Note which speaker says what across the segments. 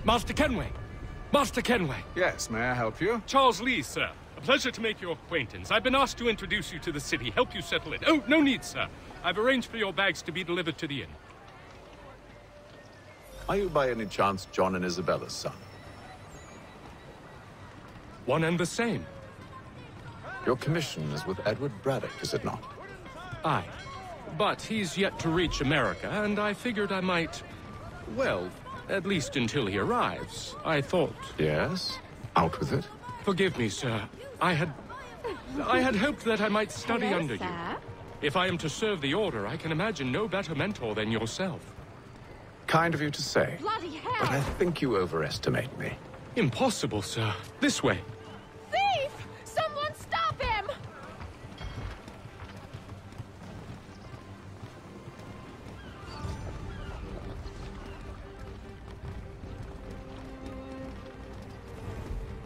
Speaker 1: Master Kenway! Master Kenway!
Speaker 2: Yes, may I help you?
Speaker 1: Charles Lee, sir. A pleasure to make your acquaintance. I've been asked to introduce you to the city, help you settle it. Oh, no need, sir. I've arranged for your bags to be delivered to the inn.
Speaker 2: Are you by any chance John and Isabella's son?
Speaker 1: One and the same.
Speaker 2: Your commission is with Edward Braddock, is it not?
Speaker 1: Aye. But he's yet to reach America, and I figured I might... Well, at least until he arrives. I thought...
Speaker 2: Yes? Out with it.
Speaker 1: Forgive me, sir. I had hoped that I might study
Speaker 3: Hello,
Speaker 1: under
Speaker 3: sir.
Speaker 1: you. If I am to serve the Order, I can imagine no better mentor than yourself.
Speaker 2: Kind of you to say.
Speaker 3: Bloody hell!
Speaker 2: But I think you overestimate me.
Speaker 1: Impossible, sir. This way.
Speaker 3: Thief! Someone stop him!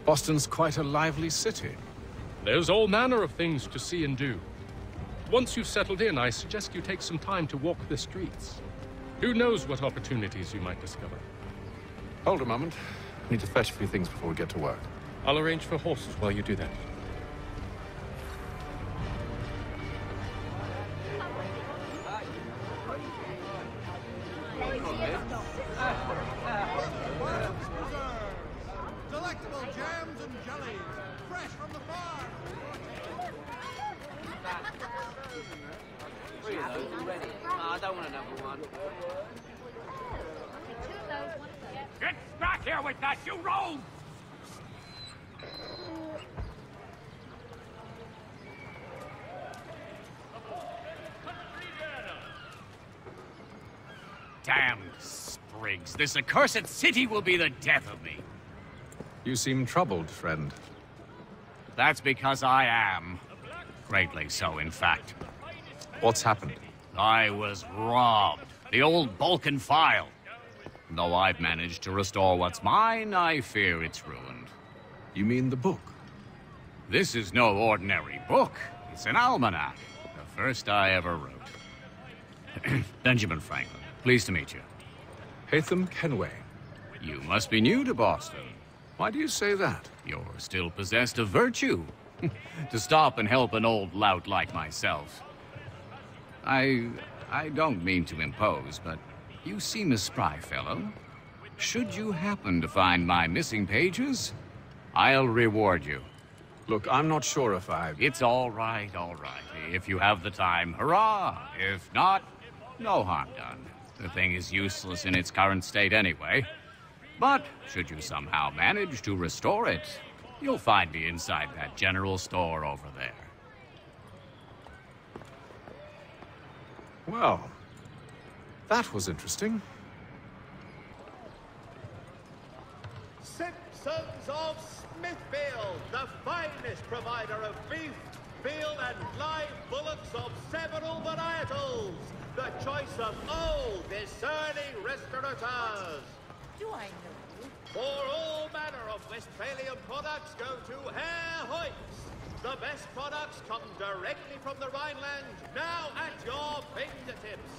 Speaker 2: Boston's quite a lively city.
Speaker 1: There's all manner of things to see and do. Once you've settled in, I suggest you take some time to walk the streets. Who knows what opportunities you might discover.
Speaker 2: Hold a moment. I need to fetch a few things before we get to work.
Speaker 1: I'll arrange for horses while you do that.
Speaker 4: Delectable jams and jellies, fresh from the farm.
Speaker 5: I don't want another one.
Speaker 6: Get back here with that, you rogue! Damned sprigs. This accursed city will be the death of me.
Speaker 2: You seem troubled, friend.
Speaker 6: That's because I am. Greatly so, in fact.
Speaker 2: What's happened?
Speaker 6: I was robbed. The old Balkan file. Though I've managed to restore what's mine, I fear it's ruined.
Speaker 2: You mean the book?
Speaker 6: This is no ordinary book. It's an almanac. The first I ever wrote. Benjamin Franklin, pleased to meet you.
Speaker 2: Hatham Kenway.
Speaker 6: You must be new to Boston.
Speaker 2: Why do you say that?
Speaker 6: You're still possessed of virtue. To stop and help an old lout like myself. I don't mean to impose, but you seem a spry fellow. Should you happen to find my missing pages, I'll reward you.
Speaker 2: Look, I'm not sure if I...
Speaker 6: It's all right, all right. If you have the time, hurrah! If not, no harm done. The thing is useless in its current state anyway. But should you somehow manage to restore it, you'll find me inside that general store over there.
Speaker 2: Well, that was interesting.
Speaker 4: Simpsons of Smithfield, the finest provider of beef, veal and live bullocks of several varietals. The choice of old, discerning restaurateurs.
Speaker 3: Do I know you?
Speaker 4: For all manner of Westphalian products, go to Herr Hoyt's. The best products come directly from the Rhineland, now at your fingertips.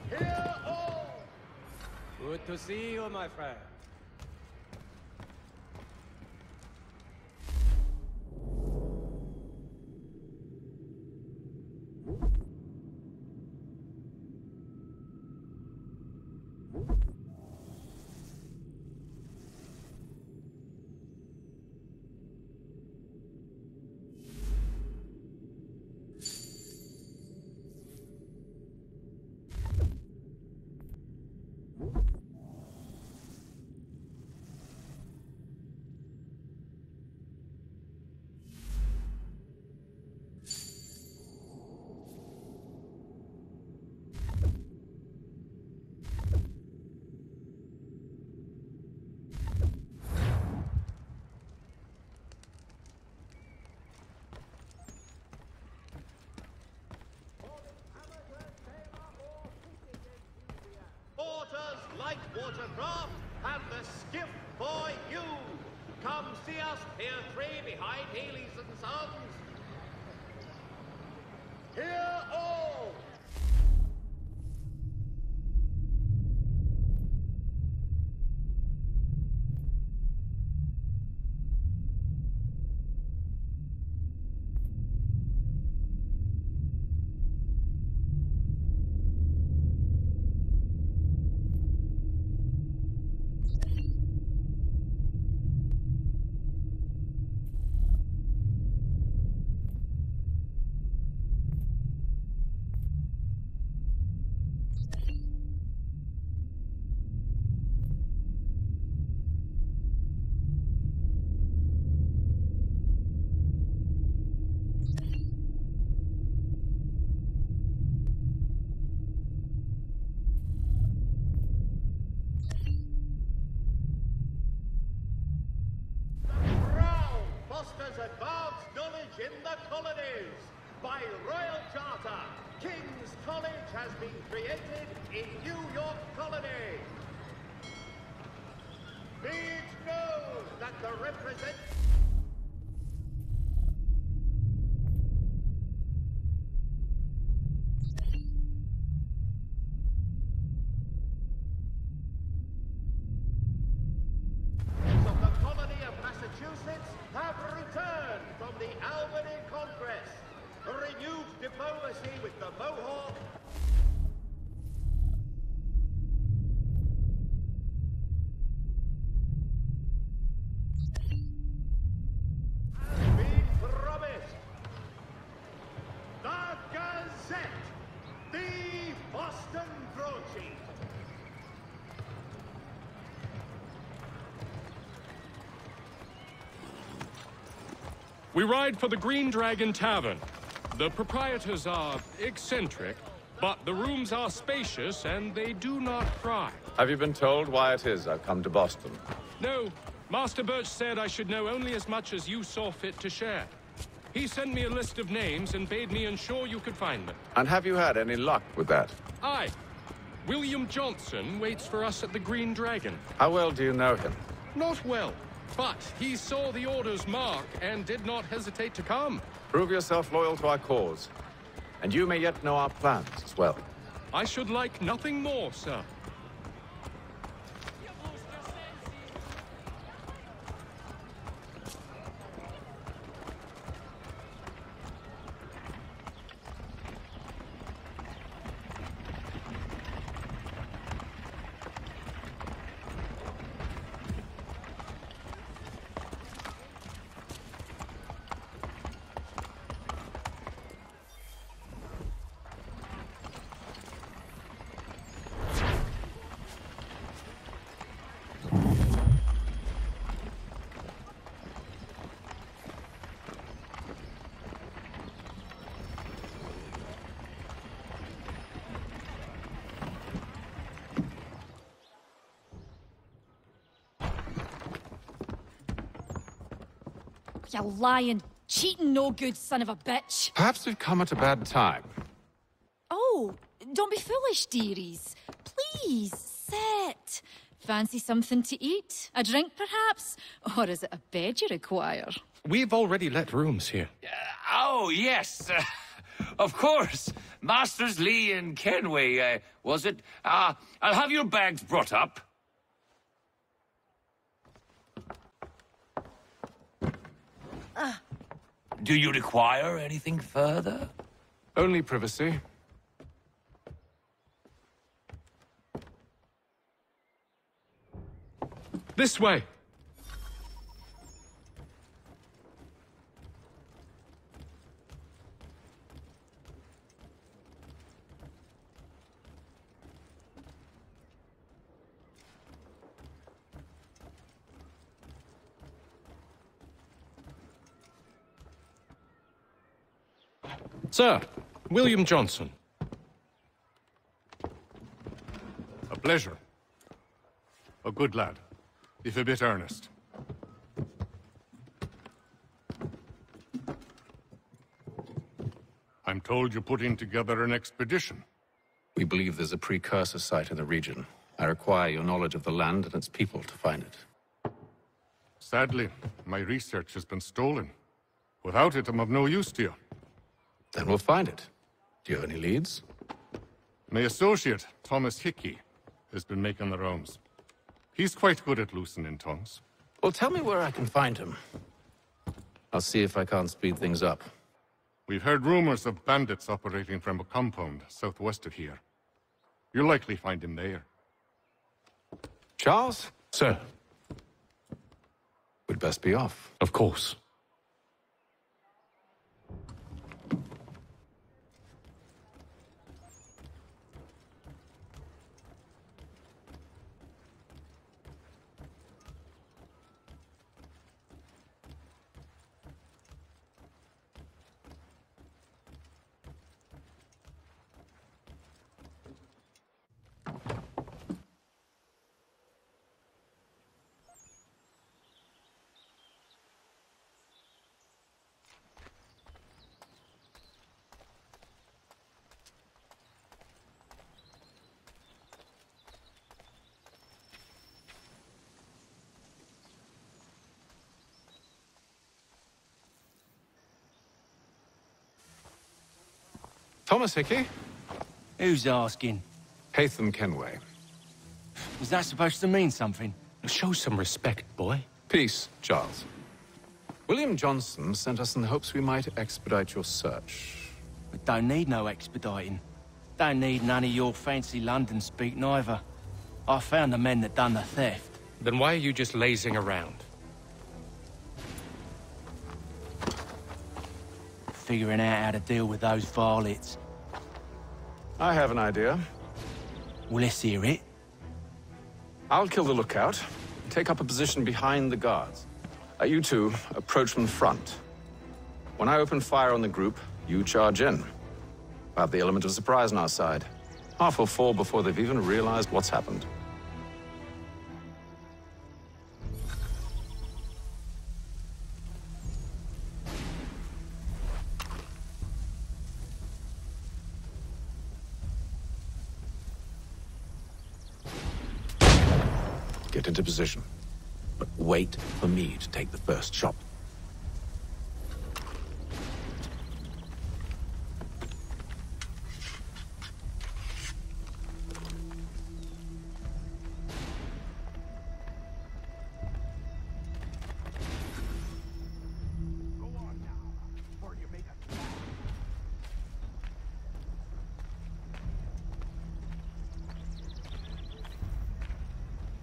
Speaker 4: Hear all!
Speaker 5: Good to see you, my friend.
Speaker 4: Porter's light watercraft and the skiff for you. Come see us, Pier 3 behind Healy's and Sons. Hear all! us advanced knowledge in the colonies. By royal charter, King's College has been created in New York Colony. Be it known that the of the colony of Massachusetts have returned from the Albany Congress. A renewed diplomacy with the Mohawk has been promised. The Gazette, the Boston broadsheet.
Speaker 1: We ride for the Green Dragon Tavern. The proprietors are eccentric, but the rooms are spacious and they do not pry.
Speaker 2: Have you been told why it is I've come to Boston?
Speaker 1: No, Master Birch said I should know only as much as you saw fit to share. He sent me a list of names and bade me ensure you could find them.
Speaker 2: And have you had any luck with that?
Speaker 1: Aye. William Johnson waits for us at the Green Dragon.
Speaker 2: How well do you know him?
Speaker 1: Not well, but he saw the order's mark and did not hesitate to come.
Speaker 2: Prove yourself loyal to our cause. And you may yet know our plans as well.
Speaker 1: I should like nothing more, sir.
Speaker 3: You lying, cheating, no good son of a bitch.
Speaker 2: Perhaps we've come at a bad time.
Speaker 3: Oh, don't be foolish, dearies. Please, sit. Fancy something to eat? A drink, perhaps? Or is it a bed you require?
Speaker 1: We've already let rooms here.
Speaker 7: Oh, yes. Of course. Masters Lee and Kenway, was it? I'll have your bags brought up. Do you require anything further?
Speaker 2: Only privacy.
Speaker 1: This way. Sir, William Johnson.
Speaker 8: A pleasure. A good lad, if a bit earnest. I'm told you're putting together an expedition.
Speaker 9: We believe there's a precursor site in the region. I require your knowledge of the land and its people to find it.
Speaker 8: Sadly, my research has been stolen. Without it, I'm of no use to you.
Speaker 9: Then we'll find it. Do you have any leads?
Speaker 8: My associate, Thomas Hickey, has been making the rounds. He's quite good at loosening tongues.
Speaker 9: Well, tell me where I can find him. I'll see if I can't speed things up.
Speaker 8: We've heard rumors of bandits operating from a compound southwest of here. You'll likely find him there.
Speaker 2: Charles?
Speaker 1: Sir,
Speaker 9: We'd best be off.
Speaker 1: of course.
Speaker 9: Thomas Hickey?
Speaker 10: Who's asking?
Speaker 9: Haytham Kenway.
Speaker 10: Was that supposed to mean something?
Speaker 1: Show some respect, boy.
Speaker 9: Peace, Charles. William Johnson sent us in the hopes we might expedite your search.
Speaker 10: We don't need no expediting. Don't need none of your fancy London speak neither. I found the men that done the theft.
Speaker 1: Then why are you just lazing around?
Speaker 10: Figuring out how to deal with those varlets.
Speaker 9: I have an idea.
Speaker 10: Well, let's hear it.
Speaker 9: I'll kill the lookout, take up a position behind the guards. You two approach from the front. When I open fire on the group, you charge in. We'll have the element of surprise on our side. Half will fall before they've even realized what's happened. Get into position. But wait for me to take the first shot.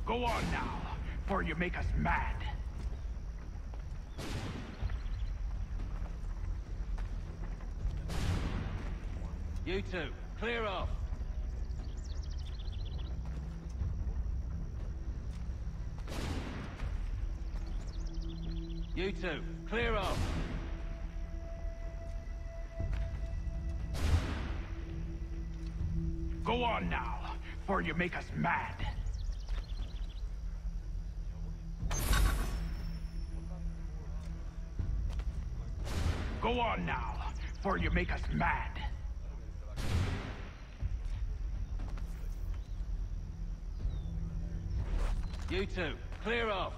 Speaker 11: Go on now, before you make us mad.
Speaker 10: You two, clear off. You two, clear off.
Speaker 11: Go on now, before you make us mad. Go on now, before you make us mad.
Speaker 10: You two, clear off.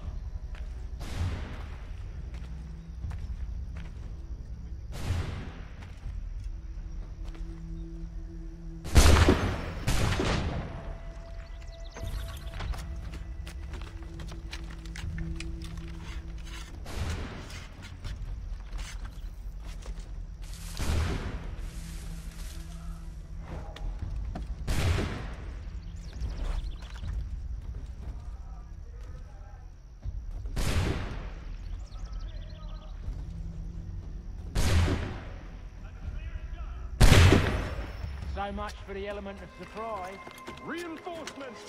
Speaker 10: So much for the element of surprise.
Speaker 1: Reinforcements!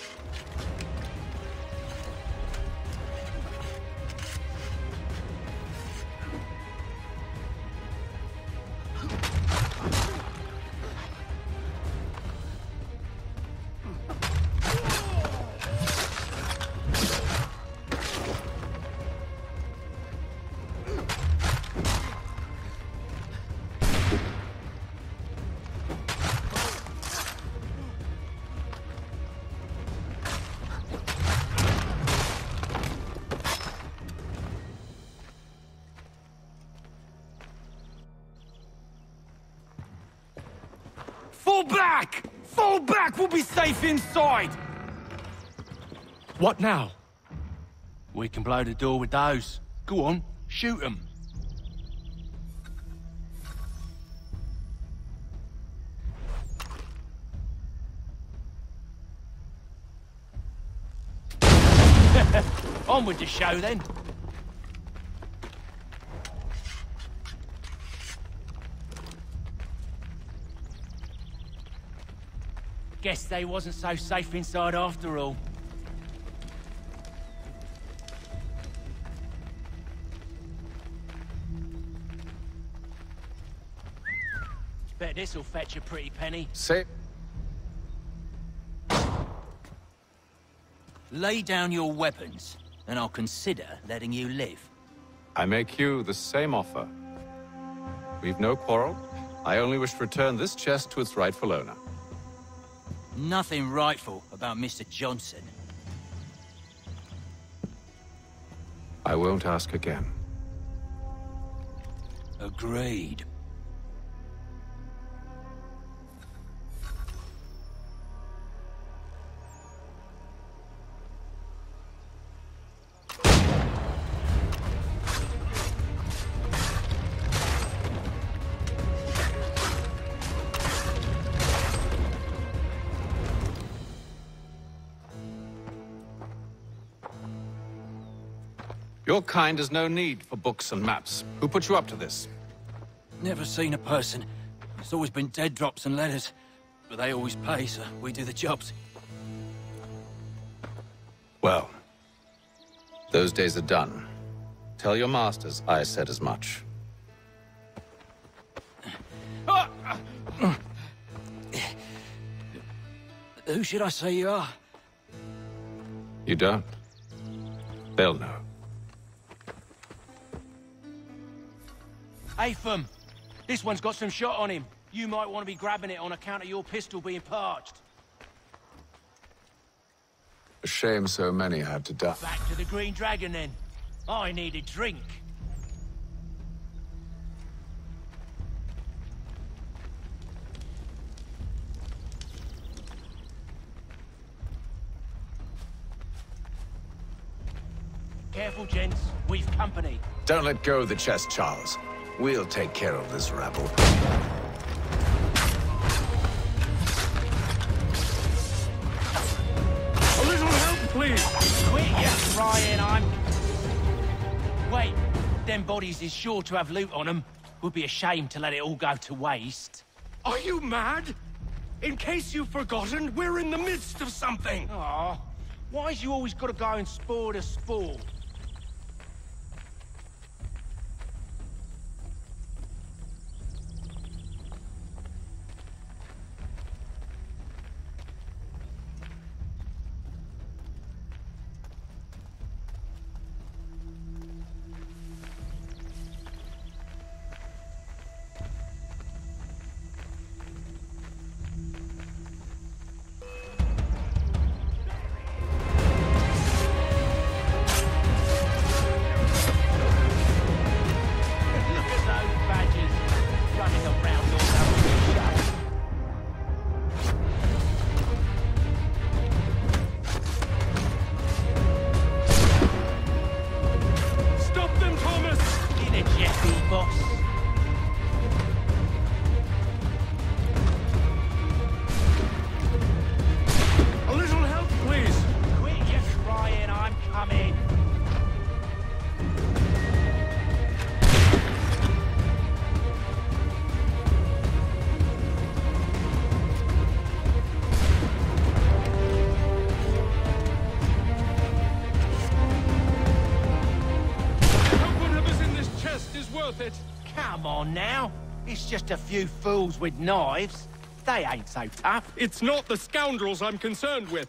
Speaker 10: Fall back! Fall back! We'll be safe inside!
Speaker 1: What now?
Speaker 10: We can blow the door with those. Go on, shoot them. On with the show then. Guess they wasn't so safe inside after all. Bet this'll fetch a pretty penny.
Speaker 9: Say...
Speaker 10: Lay down your weapons, and I'll consider letting you live.
Speaker 9: I make you the same offer. We've no quarrel. I only wish to return this chest to its rightful owner.
Speaker 10: Nothing rightful about Mr. Johnson.
Speaker 9: I won't ask again.
Speaker 10: Agreed.
Speaker 9: Your kind has no need for books and maps. Who put you up to this?
Speaker 10: Never seen a person. It's always been dead drops and letters. But they always pay, so we do the jobs.
Speaker 9: Well, those days are done. Tell your masters I said as much.
Speaker 10: Who should I say you are?
Speaker 9: You don't? They'll know.
Speaker 10: Atham! This one's got some shot on him. You might want to be grabbing it on account of your pistol being parched.
Speaker 9: A shame so many had to die.
Speaker 10: Back to the Green Dragon, then. I need a drink. Careful, gents. We've company.
Speaker 2: Don't let go of the chest, Charles. We'll take care of this rabble.
Speaker 1: A little help, please!
Speaker 10: Quit ya crying, I'm... Wait, them bodies is sure to have loot on them. Would be a shame to let it all go to waste.
Speaker 1: Are you mad? In case you've forgotten, we're in the midst of something!
Speaker 10: Aw, why's you always gotta go and spoil the sport? Come on now. It's just a few fools with knives. They ain't so tough.
Speaker 1: It's not the scoundrels I'm concerned with.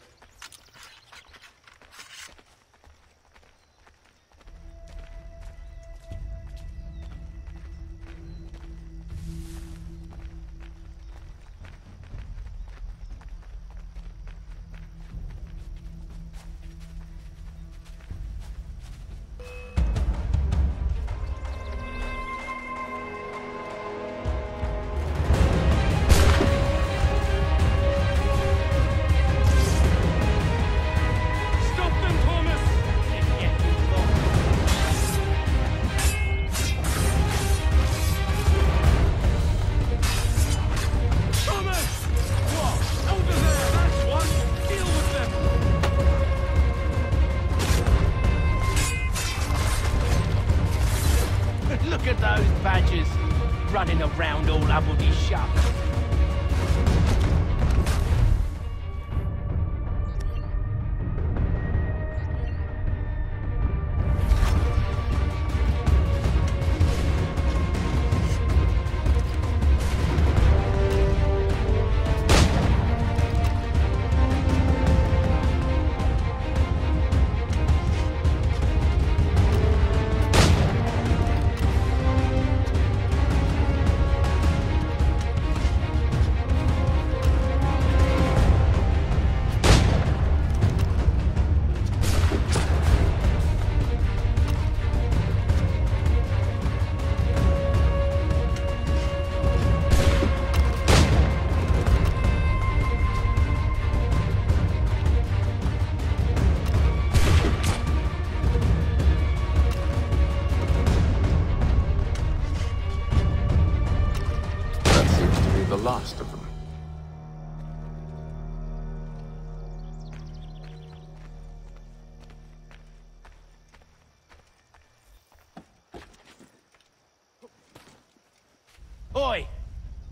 Speaker 10: Oi!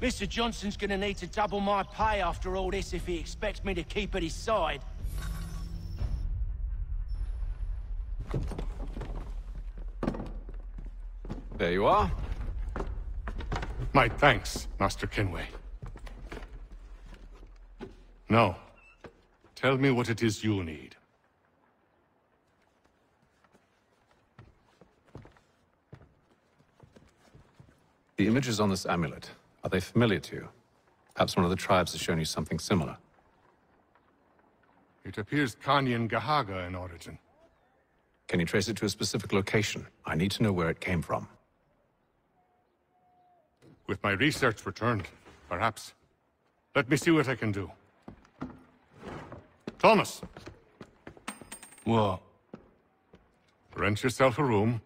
Speaker 10: Mr. Johnson's gonna need to double my pay after all this if he expects me to keep at his side.
Speaker 9: There you are.
Speaker 8: My thanks, Master Kenway. Now, tell me what it is you need.
Speaker 9: The images on this amulet, are they familiar to you? Perhaps one of the tribes has shown you something similar.
Speaker 8: It appears Kanyan Gahaga in origin.
Speaker 9: Can you trace it to a specific location? I need to know where it came from.
Speaker 8: With my research returned, perhaps. Let me see what I can do. Thomas!
Speaker 10: What?
Speaker 8: Rent yourself a room.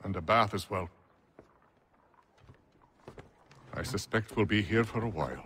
Speaker 8: And a bath as well. I suspect we'll be here for a while.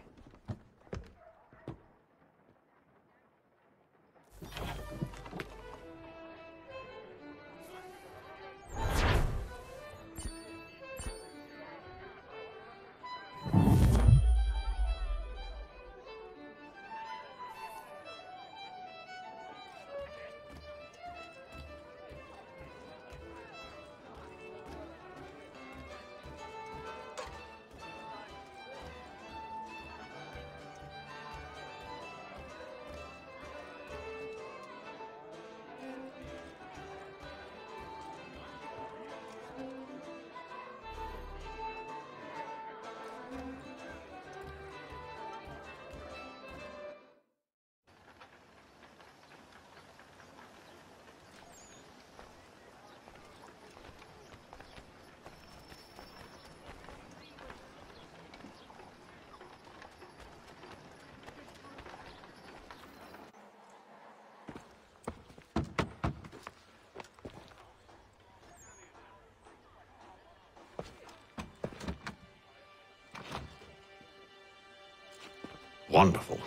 Speaker 9: Wonderful.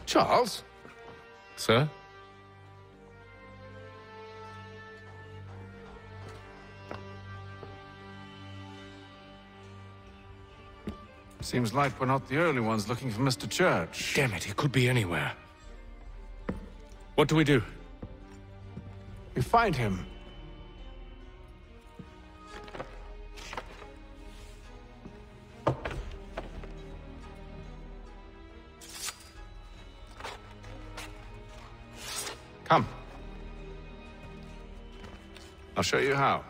Speaker 9: Charles? Sir? Seems like we're not the only ones looking for Mr. Church.
Speaker 1: Damn it, he could be anywhere. What do we do?
Speaker 9: We find him. Come. I'll show you how.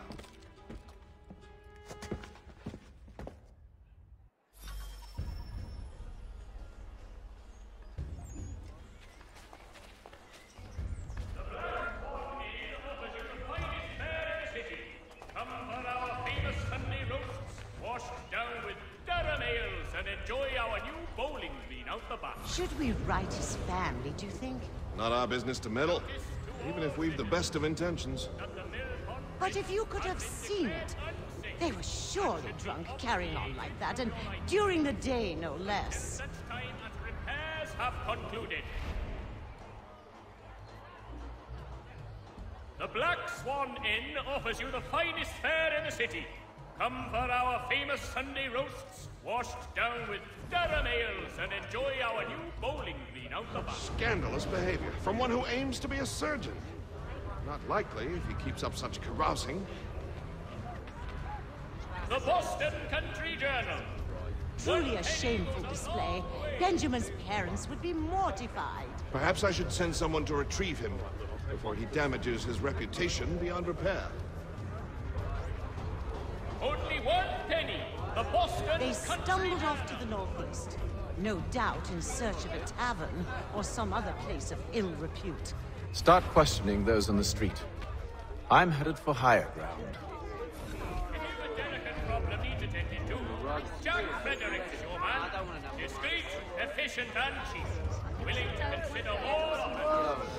Speaker 12: Should we write his family, do you think?
Speaker 13: Not our business to meddle, even if we've the best of intentions.
Speaker 12: But if you could have seen it, they were surely drunk carrying on like that, and during the day, no less.
Speaker 14: Such time as repairs have concluded. The Black Swan Inn offers you the finest fare in the city. Come for our famous Sunday roasts, washed down with Durham ales, and enjoy our new bowling green out the back.
Speaker 13: Scandalous behavior from one who aims to be a surgeon. Not likely if he keeps up such carousing.
Speaker 14: The Boston Country Journal.
Speaker 12: Truly a shameful display. Benjamin's parents would be mortified.
Speaker 13: Perhaps I should send someone to retrieve him before he damages his reputation beyond repair.
Speaker 14: Only 1 penny. The Boston
Speaker 12: They stumbled off to the northeast. No doubt in search of a tavern or some other place of ill repute.
Speaker 9: Start questioning those on the street. I'm headed for higher ground.
Speaker 14: It is a delicate problem needs attended to. Jack Fredericks, your man. Discreet, efficient, and cheap. Willing to consider all offers.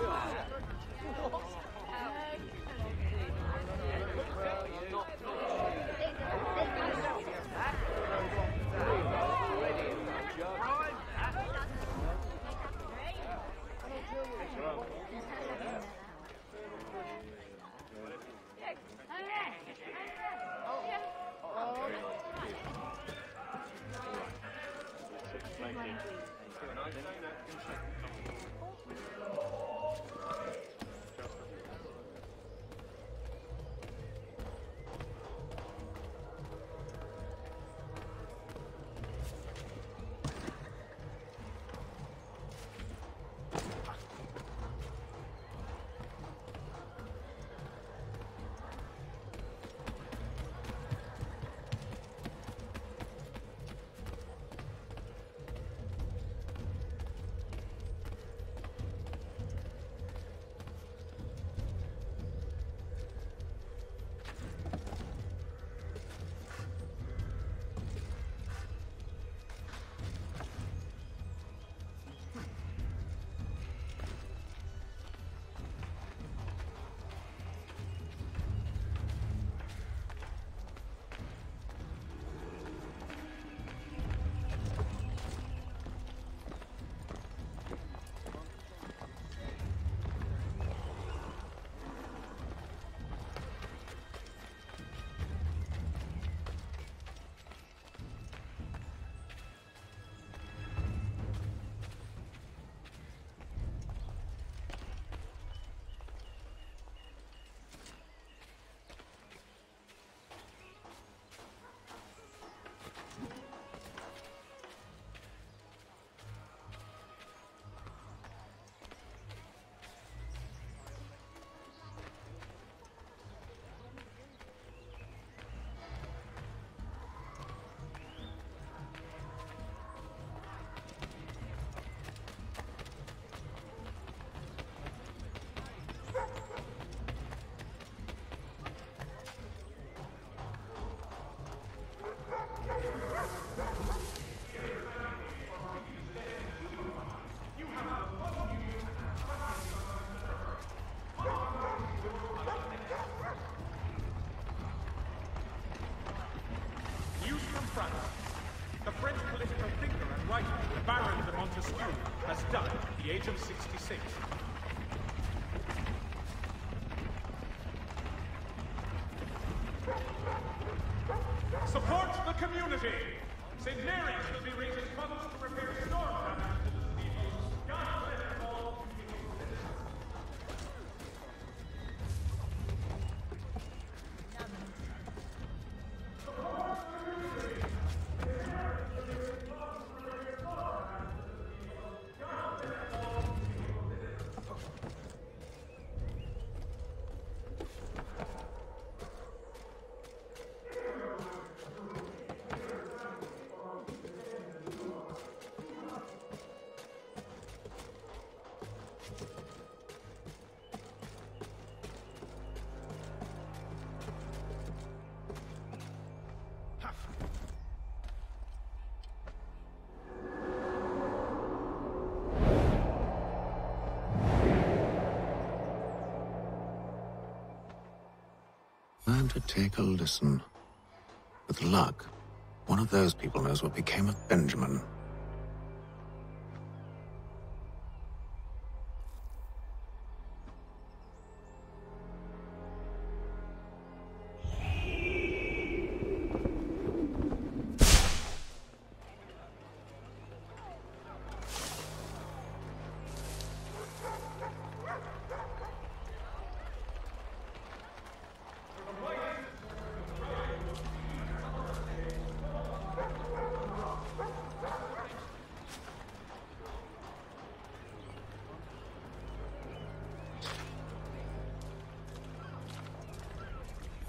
Speaker 15: writing the Baron de Montesquieu has died at the age of 66. Support the community! St. Mary should be raising funds to repair storm damage to the cathedrals. God bless all
Speaker 2: Time to take a listen. With luck, one of those people knows what became of Benjamin.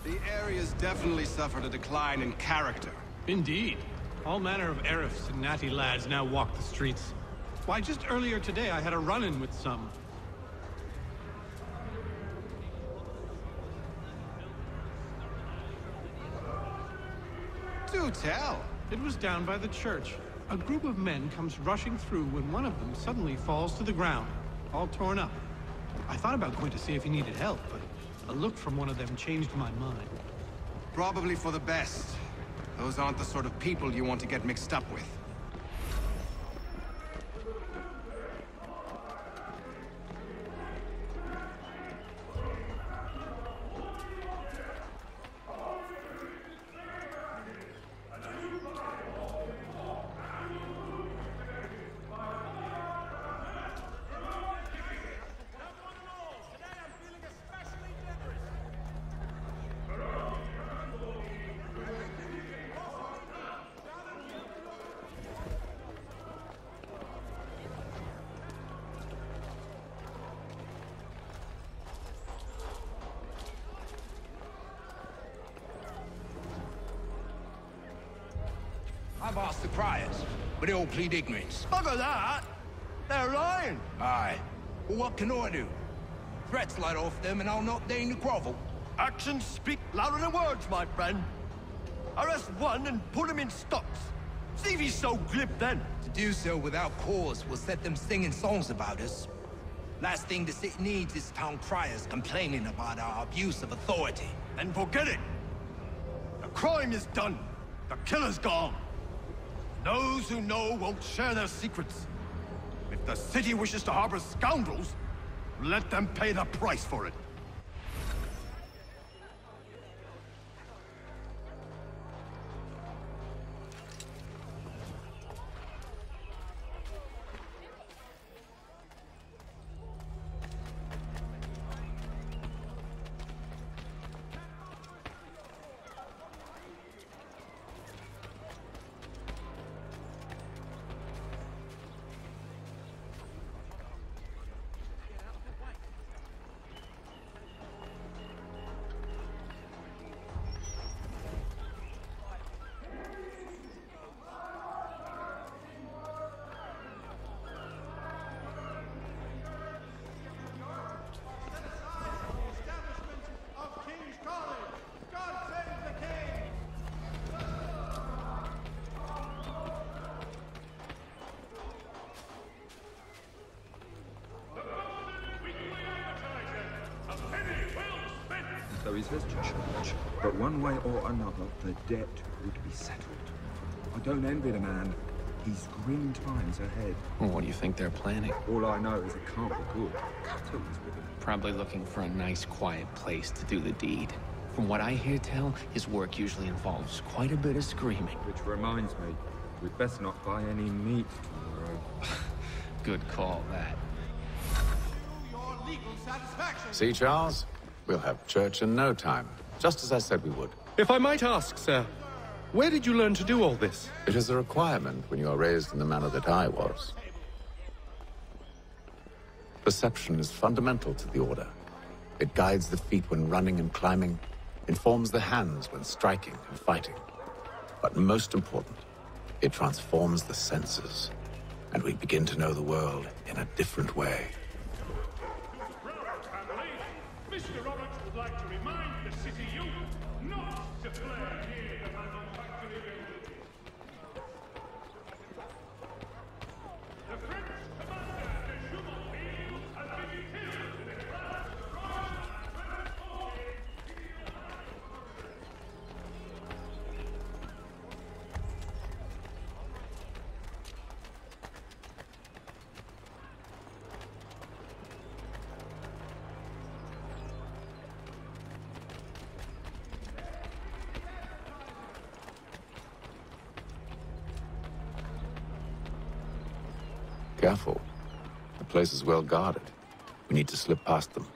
Speaker 16: The area's definitely suffered a decline in character.
Speaker 15: Indeed. All manner of Arifs and natty lads now walk the streets. Why, just earlier today I had a run-in with some.
Speaker 16: Do tell.
Speaker 15: It was down by the church. A group of men comes rushing through when one of them suddenly falls to the ground, all torn up. I thought about going to see if he needed help, but a look from one of them changed my mind.
Speaker 16: Probably for the best. Those aren't the sort of people you want to get mixed up with.
Speaker 11: I've asked the criers, but they all plead ignorance.
Speaker 17: Bugger that! They're lying!
Speaker 11: Aye. Well, what can I do? Threats light off them and I'll not deign to grovel.
Speaker 17: Actions speak louder than words, my friend. Arrest one and put him in stocks. See if he's so glib then.
Speaker 11: To do so without cause will set them singing songs about us. Last thing the city needs is town criers complaining about our abuse of authority.
Speaker 17: And forget it! The crime is done. The killer's gone. Those who know won't share their secrets. If the city wishes to harbor scoundrels, let them pay the price for it.
Speaker 18: There is vestige, but one way or another, the debt would be settled. I don't envy the man. These grim times ahead.
Speaker 19: Well, what do you think they're planning?
Speaker 18: All I know is it can't be good. Tilton's with him.
Speaker 19: Probably looking for a nice, quiet place to do the deed. From what I hear tell, his work usually involves quite a bit of screaming.
Speaker 18: Which reminds me, we'd best not buy any meat tomorrow.
Speaker 19: Good call, that.
Speaker 2: See, Charles? We'll have church in no time, just as I said we would.
Speaker 1: If I might ask, sir, where did you learn to do all this?
Speaker 2: It is a requirement when you are raised in the manner that I was. Perception is fundamental to the Order. It guides the feet when running and climbing, informs the hands when striking and fighting. But most important, it transforms the senses, and we begin to know the world in a different way.
Speaker 14: Mr. Roberts would like to remind the city youth not to play near the manufacturing building. The French commander, de Jumonville, has been killed in a clash destroyed and transported.
Speaker 2: Careful. The place is well guarded. We need to slip past them.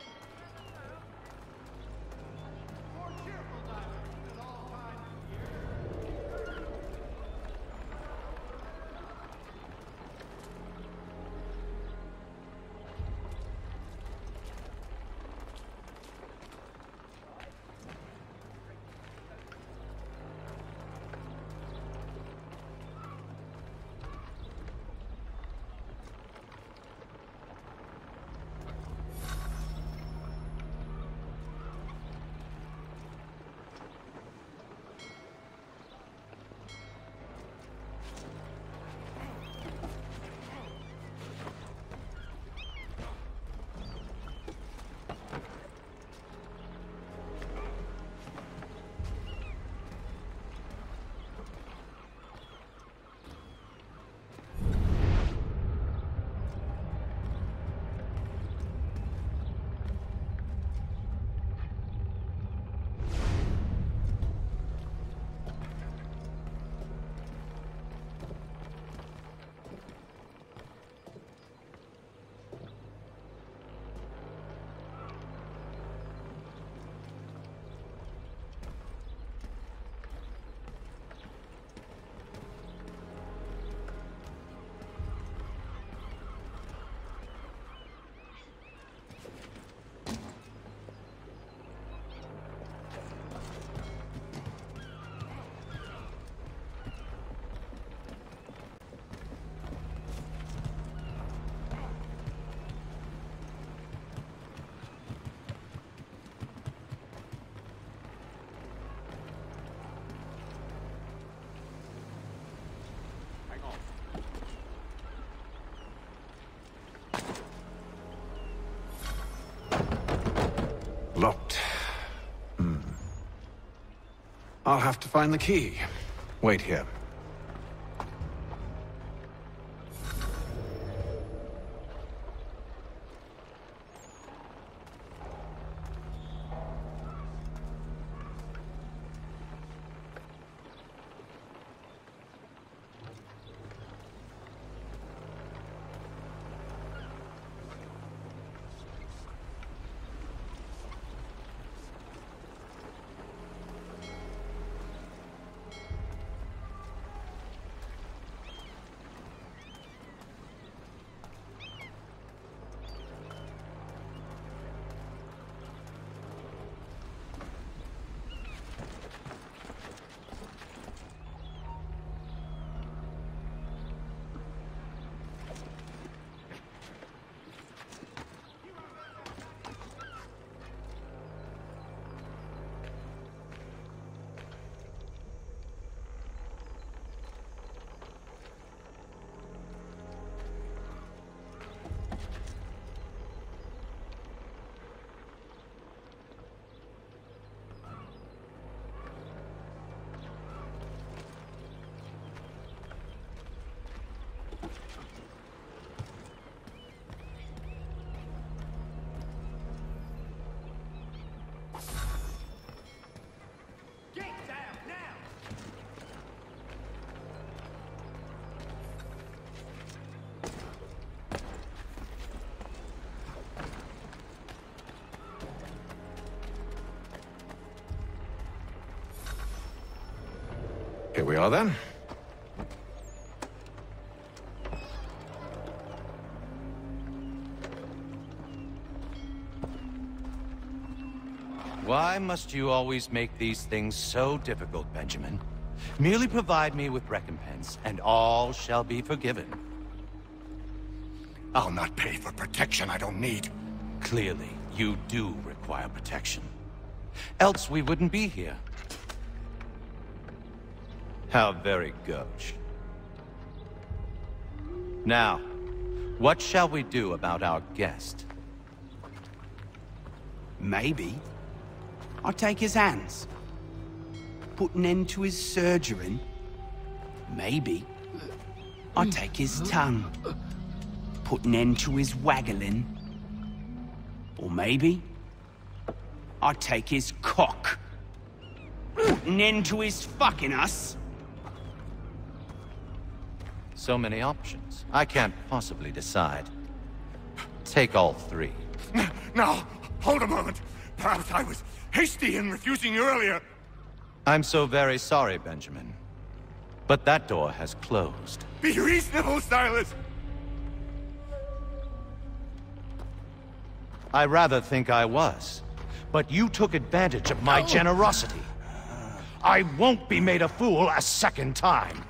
Speaker 2: Locked. I'll have to find the key. Wait here. Here we are then.
Speaker 20: Why must you always make these things so difficult, Benjamin? Merely provide me with recompense, and all shall be forgiven.
Speaker 17: I'll not pay for protection I don't need.
Speaker 20: Clearly, you do require protection. Else we wouldn't be here. How very gauche. Now, what shall we do about our guest?
Speaker 21: Maybe I'll take his hands. Put an end to his surgering. Maybe I'll take his tongue. Put an end to his waggling. Or maybe I'll take his cock. Put an end to his fucking us.
Speaker 20: So many options. I can't possibly decide. Take all three.
Speaker 17: Now, hold a moment. Perhaps I was hasty in refusing you earlier.
Speaker 20: I'm so very sorry, Benjamin. But that door has closed.
Speaker 17: Be reasonable, Silas!
Speaker 20: I rather think I was. But you took advantage of my generosity. I won't be made a fool a second time.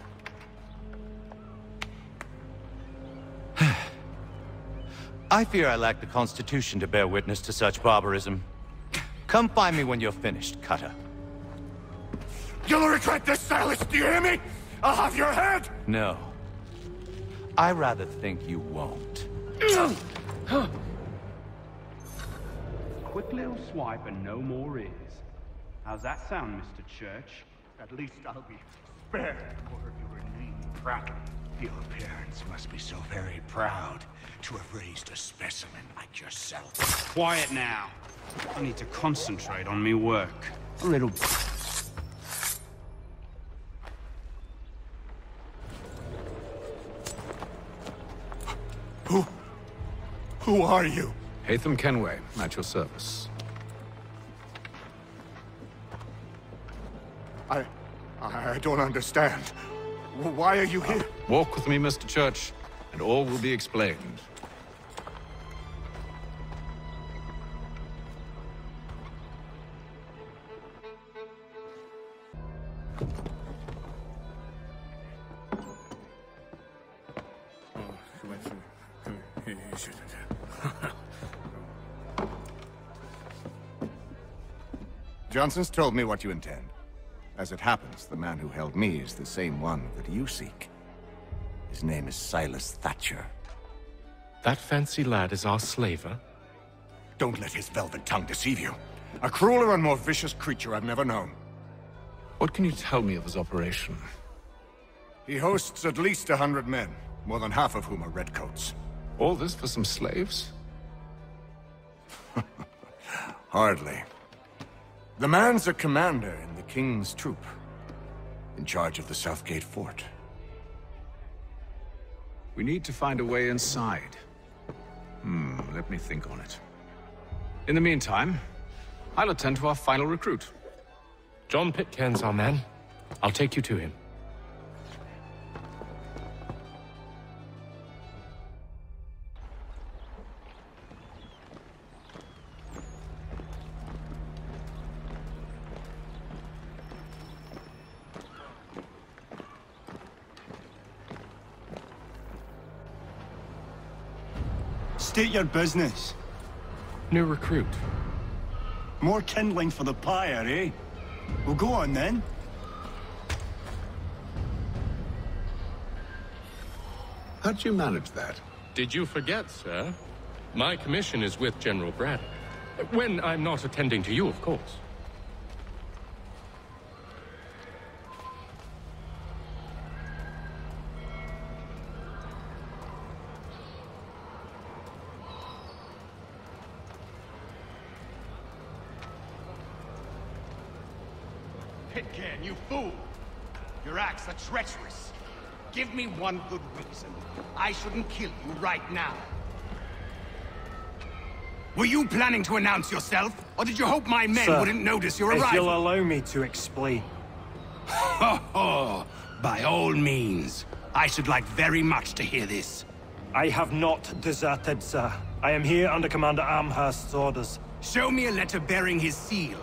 Speaker 20: I fear I lack the constitution to bear witness to such barbarism. Come find me when you're finished, Cutter.
Speaker 17: You'll regret this, Silas, do you hear me? I'll have your head!
Speaker 20: No. I rather think you won't.
Speaker 22: Quick little swipe and no more is. How's that sound, Mr. Church?
Speaker 17: At least I'll be spared more of your inane prattle.
Speaker 21: Your parents must be so very proud to have raised a specimen like yourself.
Speaker 22: Quiet now. I need to concentrate on me work. A little...
Speaker 17: Who are you?
Speaker 2: Hatham Kenway, at your service.
Speaker 17: I don't understand. Why are you here?
Speaker 2: Walk with me, Mr. Church, and all will be explained.
Speaker 13: Johnson's told me what you intend. As it happens, the man who held me is the same one that you seek. His name is Silas Thatcher.
Speaker 23: That fancy lad is our slaver?
Speaker 17: Don't let his velvet tongue deceive you. A crueler and more vicious creature I've never known.
Speaker 2: What can you tell me of his operation?
Speaker 13: He hosts at least 100 men, more than half of whom are redcoats.
Speaker 2: All this for some slaves?
Speaker 13: Hardly. The man's a commander in the King's troop, in charge of the Southgate fort.
Speaker 2: We need to find a way inside. Let me think on it. In the meantime, I'll attend to our final recruit.
Speaker 1: John Pitcairn's our man. I'll take you to him.
Speaker 17: State your business.
Speaker 1: New recruit.
Speaker 17: More kindling for the pyre, eh? Well, go on then.
Speaker 2: How'd you manage that?
Speaker 1: Did you forget, sir? My commission is with General Brad. When I'm not attending to you, of course.
Speaker 21: Pitcairn, you fool! Your acts are treacherous. Give me one good reason I shouldn't kill you right now. Were you planning to announce yourself, or did you hope my men
Speaker 22: Sir,
Speaker 21: wouldn't notice your
Speaker 22: if
Speaker 21: arrival?
Speaker 22: you'll allow me to explain.
Speaker 11: Ho ho! By all means. I should like very much to hear this.
Speaker 4: I have not deserted, sir. I am here under Commander Amherst's orders.
Speaker 11: Show me a letter bearing his seal,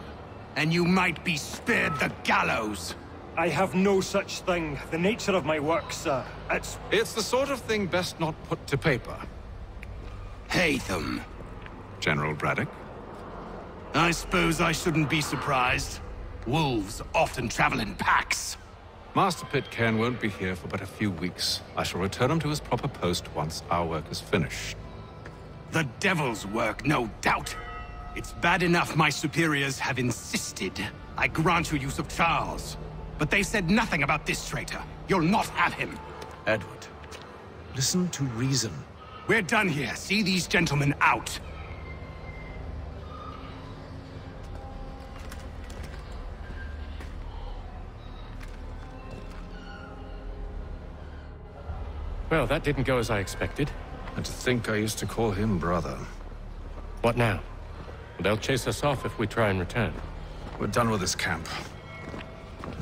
Speaker 11: and you might be spared the gallows.
Speaker 4: I have no such thing. The nature of my work, sir.
Speaker 9: It's the sort of thing best not put to paper.
Speaker 11: Hatham.
Speaker 9: General Braddock?
Speaker 11: I suppose I shouldn't be surprised. Wolves often travel in packs.
Speaker 9: Master Pitcairn won't be here for but a few weeks. I shall return him to his proper post once our work is finished.
Speaker 11: The devil's work, no doubt. It's bad enough my superiors have insisted I grant you use of Charles. But they said nothing about this traitor. You'll not have him.
Speaker 9: Edward, listen to reason.
Speaker 11: We're done here. See these gentlemen out.
Speaker 1: Well, that didn't go as I expected.
Speaker 9: And to think I used to call him brother.
Speaker 1: What now? They'll chase us off if we try and return.
Speaker 9: We're done with this camp.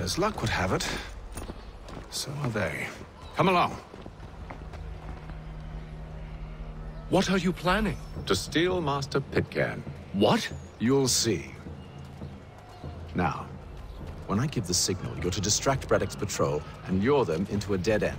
Speaker 9: As luck would have it, so are they. Come along.
Speaker 1: What are you planning?
Speaker 2: To steal Master Pitcairn.
Speaker 1: What?
Speaker 2: You'll see. Now, when I give the signal, you're to distract Braddock's patrol and lure them into a dead end.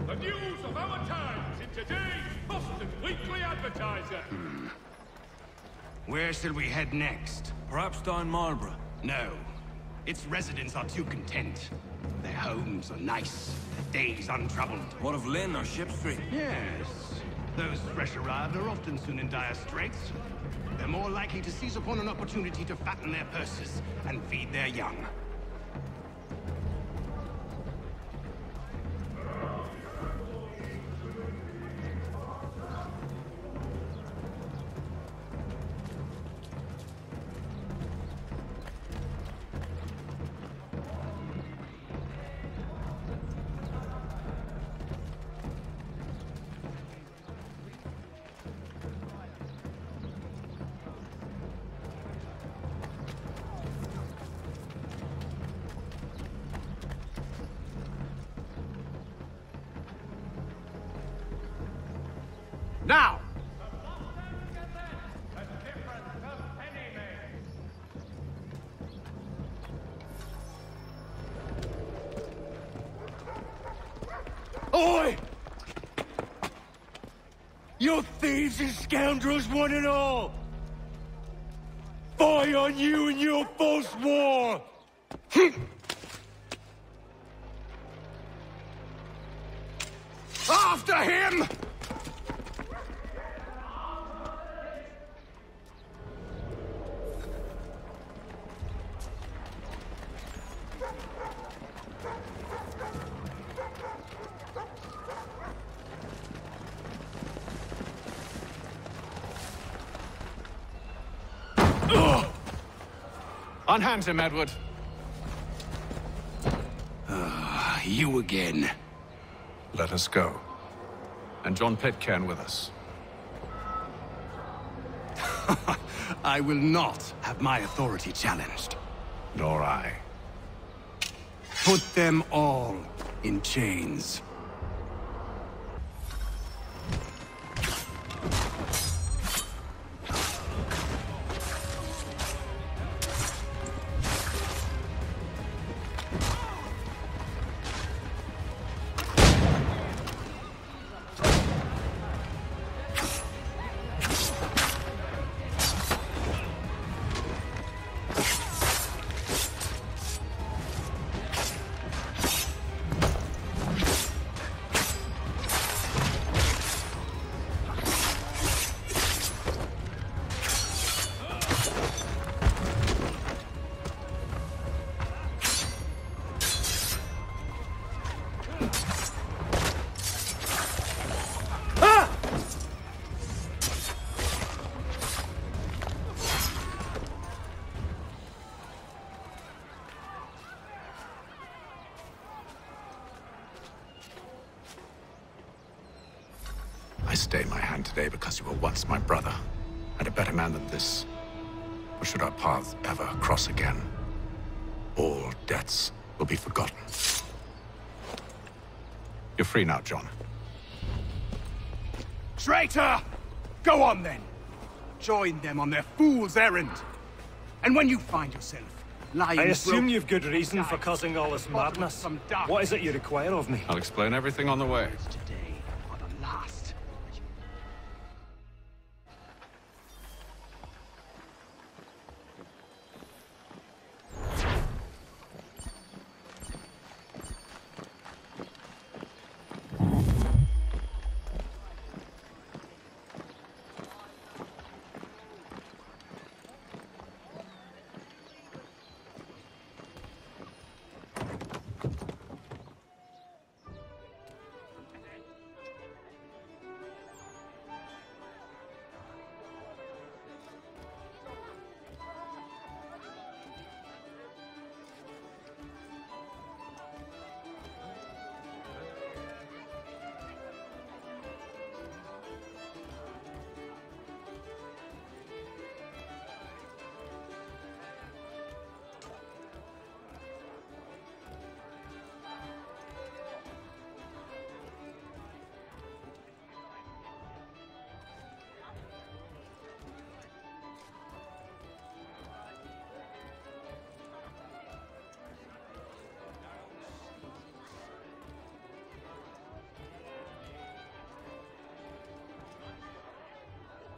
Speaker 14: The news of our times in today's Boston Weekly Advertiser.
Speaker 11: Where shall we head next?
Speaker 5: Perhaps down Marlborough.
Speaker 11: No. Its residents are too content. Their homes are nice, their days untroubled.
Speaker 5: What of Lynn or Ship Street?
Speaker 11: Yes. Those fresh arrived are often soon in dire straits. They're more likely to seize upon an opportunity to fatten their purses and feed their young.
Speaker 9: Now!
Speaker 4: Oi! You thieves and scoundrels, one and all! Fie on you and your false war!
Speaker 11: After him!
Speaker 9: Unhand him, Edward.
Speaker 11: You again.
Speaker 9: Let us go. And John Pitcairn with us.
Speaker 11: I will not have my authority challenged.
Speaker 9: Nor I.
Speaker 11: Put them all in chains.
Speaker 2: stay my hand today because you were once my brother, and a better man than this. Or should our paths ever cross again, all debts will be forgotten. You're free now, John.
Speaker 11: Traitor! Go on then. Join them on their fool's errand. And when you find yourself lying...
Speaker 4: I assume you've good reason for causing all this madness. What is it you require of me?
Speaker 9: I'll explain everything on the way.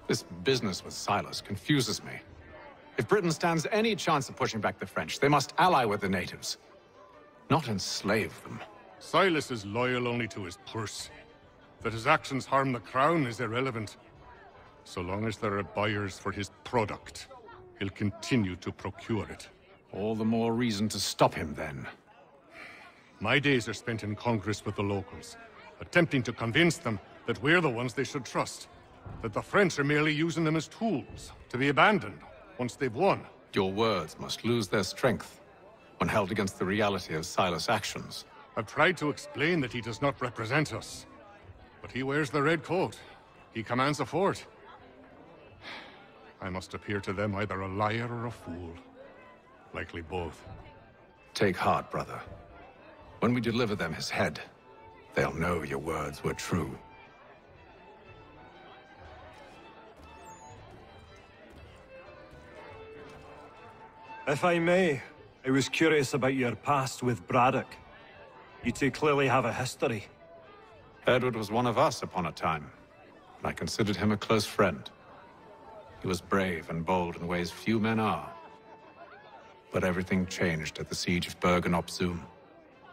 Speaker 2: This business with Silas confuses me. If Britain stands any chance of pushing back the French, they must ally with the natives, not enslave them.
Speaker 8: Silas is loyal only to his purse. That his actions harm the crown is irrelevant. So long as there are buyers for his product, he'll continue to procure it.
Speaker 2: All the more reason to stop him, then.
Speaker 8: My days are spent in Congress with the locals, attempting to convince them that we're the ones they should trust. That the French are merely using them as tools, to be abandoned once they've won.
Speaker 2: Your words must lose their strength when held against the reality of Silas' actions.
Speaker 8: I've tried to explain that he does not represent us. But he wears the red coat. He commands a fort. I must appear to them either a liar or a fool. Likely both.
Speaker 2: Take heart, brother. When we deliver them his head, they'll know your words were true.
Speaker 4: If I may, I was curious about your past with Braddock. You two clearly have a history.
Speaker 2: Edward was one of us upon a time, and I considered him a close friend. He was brave and bold in ways few men are. But everything changed at the siege of Bergen-op-Zoom.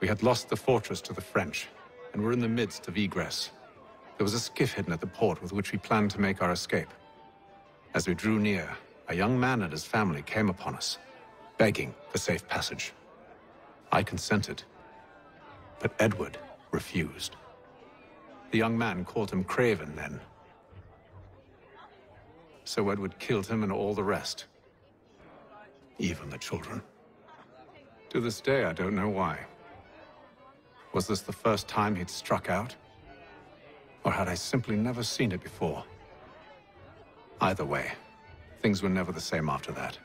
Speaker 2: We had lost the fortress to the French, and were in the midst of egress. There was a skiff hidden at the port with which we planned to make our escape. As we drew near, a young man and his family came upon us, begging for safe passage. I consented, but Edward refused. The young man called him Craven then. So Edward killed him and all the rest. Even the children. To this day, I don't know why. Was this the first time he'd struck out? Or had I simply never seen it before? Either way, things were never the same after that.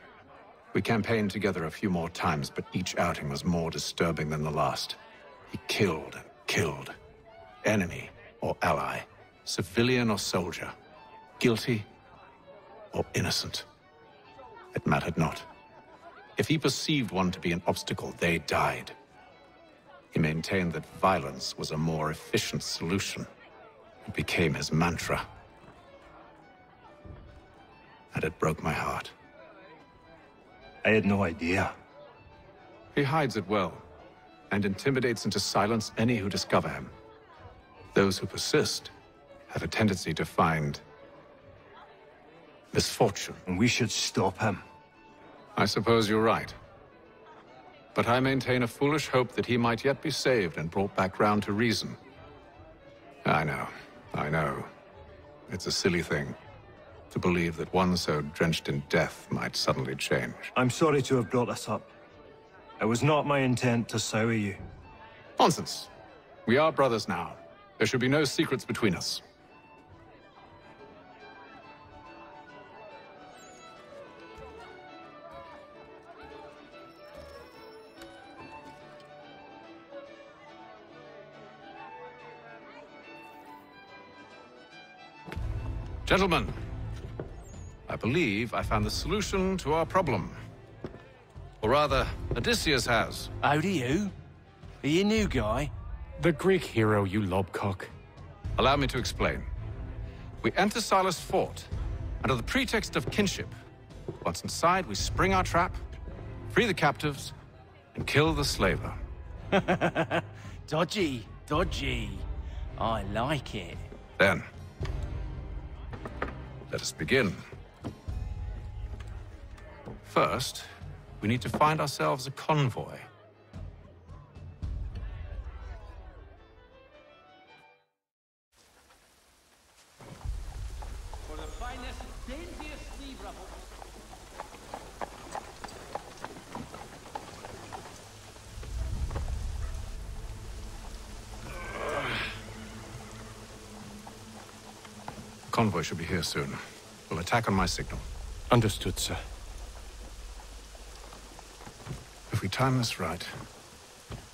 Speaker 2: We campaigned together a few more times, but each outing was more disturbing than the last. He killed and killed. Enemy or ally, civilian or soldier, guilty or innocent. It mattered not. If he perceived one to be an obstacle, they died. He maintained that violence was a more efficient solution. It became his mantra. And it broke my heart.
Speaker 4: I had no idea.
Speaker 2: He hides it well, and intimidates into silence any who discover him. Those who persist have a tendency to find misfortune.
Speaker 4: And we should stop him.
Speaker 2: I suppose you're right. But I maintain a foolish hope that he might yet be saved and brought back round to reason. I know. It's a silly thing to believe that one so drenched in death might suddenly change.
Speaker 4: I'm sorry to have brought this up. It was not my intent to sour you.
Speaker 2: Nonsense. We are brothers now. There should be no secrets between us.
Speaker 9: Gentlemen, I believe I found the solution to our problem. Or rather, Odysseus has.
Speaker 10: How do you? Are you a new guy?
Speaker 23: The Greek hero, you lobcock.
Speaker 9: Allow me to explain. We enter Silas' fort, under the pretext of kinship. Once inside, we spring our trap, free the captives, and kill the slaver.
Speaker 10: Dodgy, dodgy. I like it.
Speaker 9: Then, let us begin. First, we need to find ourselves a convoy.
Speaker 10: For the finest, daintiest sea rubble.
Speaker 9: Convoy should be here soon. We'll attack on my signal.
Speaker 23: Understood, sir.
Speaker 2: If we time this right,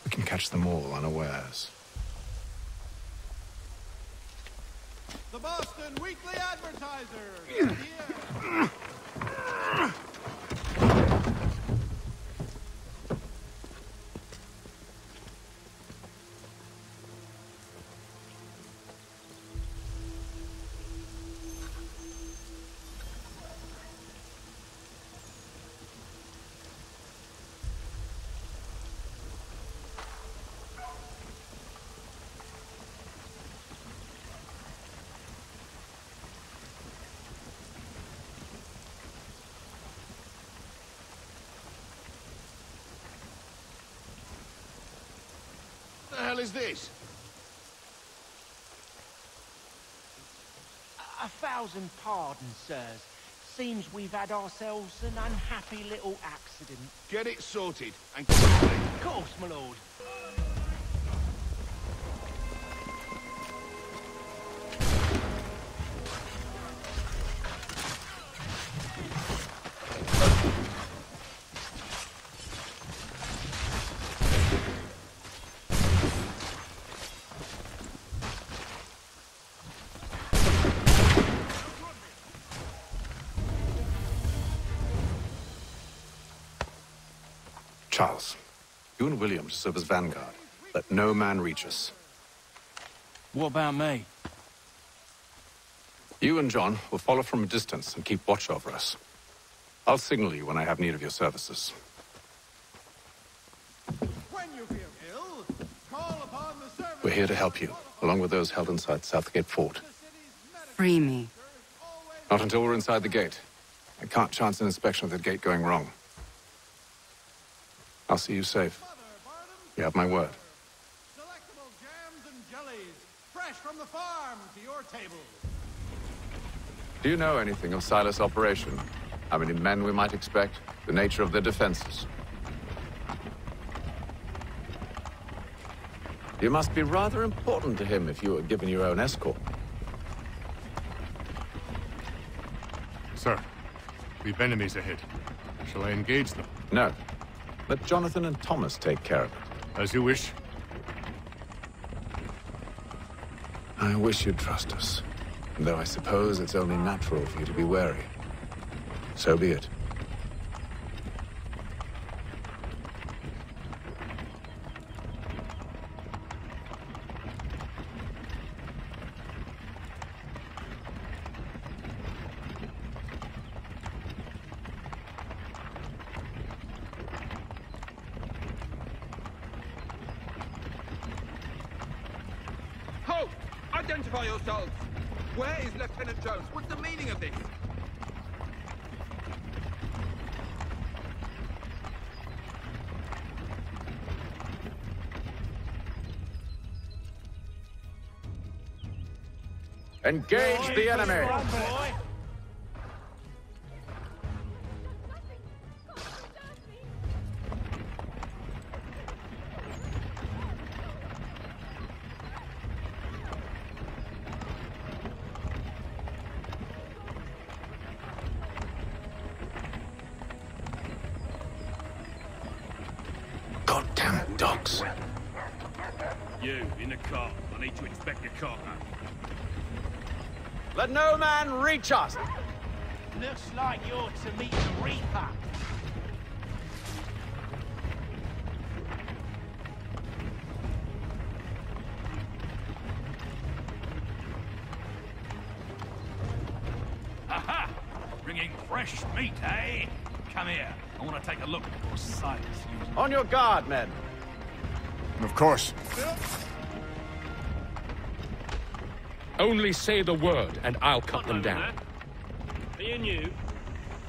Speaker 2: we can catch them all unawares.
Speaker 17: The Boston Weekly Advertiser! Here!
Speaker 3: What the hell is this?
Speaker 10: A thousand pardons, sirs. Seems we've had ourselves an unhappy little accident.
Speaker 3: Get it sorted and
Speaker 10: Of course, my lord.
Speaker 2: Charles, you and William serve as vanguard. Let no man reach us.
Speaker 10: What about me?
Speaker 9: You and John will follow from a distance and keep watch over us. I'll signal you when I have need of your services.
Speaker 17: When you feel ill, call upon the servants.
Speaker 2: We're here to help you, along with those held inside Southgate Fort.
Speaker 6: Free me.
Speaker 9: Not until we're inside the gate. I can't chance an inspection of the gate going wrong. I'll see you safe. You have my word.
Speaker 17: Delectable jams and jellies, fresh from the farm to your table.
Speaker 9: Do you know anything of Silas' operation? How many men we might expect? The nature of their defenses? You must be rather important to him if you were given your own escort.
Speaker 8: Sir, we've enemies ahead. Shall I engage them?
Speaker 9: No. Let Jonathan and Thomas take care of it.
Speaker 8: As you wish.
Speaker 2: I wish you'd trust us. Though I suppose it's only natural for you to be wary. So be it.
Speaker 3: Halt! Identify yourselves! Where is Lieutenant Jones? What's the meaning of this?
Speaker 9: Engage the enemy!
Speaker 2: Goddamn dogs.
Speaker 14: You, in the car. I need to inspect your cargo.
Speaker 9: Let no man reach us!
Speaker 10: Looks like you're to meet the Reaper.
Speaker 6: Aha! Bringing fresh meat, eh? Come here. I want to take a look at your Silas using...
Speaker 9: On your guard, men.
Speaker 13: Of course.
Speaker 1: Only say the word, and I'll cut them down.
Speaker 14: Me and you.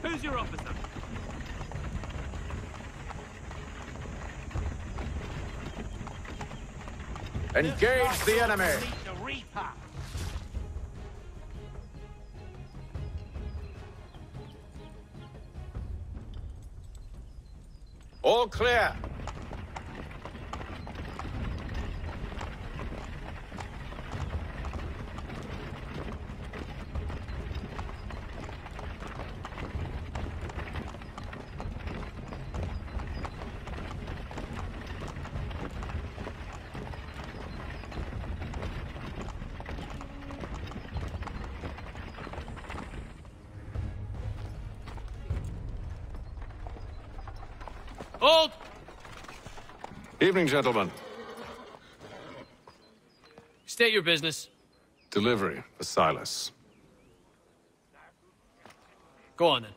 Speaker 14: Who's your officer?
Speaker 9: Engage the enemy!
Speaker 10: Meet the Reaper.
Speaker 9: All clear.
Speaker 14: Hold!
Speaker 9: Evening, gentlemen.
Speaker 14: State your business.
Speaker 9: Delivery for Silas.
Speaker 14: Go on, then.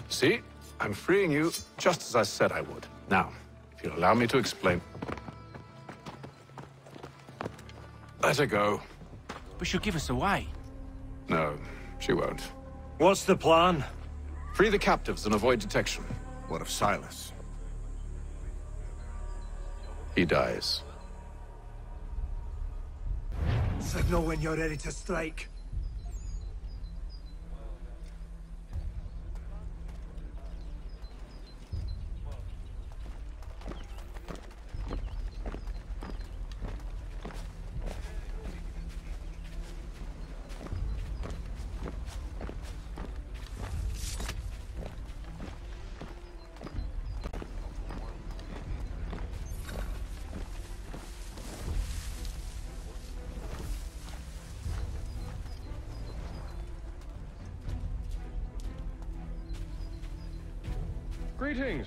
Speaker 9: See? I'm freeing you just as I said I would. Now, if you'll allow me to explain... Let her go.
Speaker 10: But she'll give us away.
Speaker 9: No, she won't.
Speaker 4: What's the plan?
Speaker 9: Free the captives and avoid detection.
Speaker 13: What of Silas?
Speaker 9: He dies.
Speaker 17: Signal when you're ready to strike.
Speaker 1: Greetings.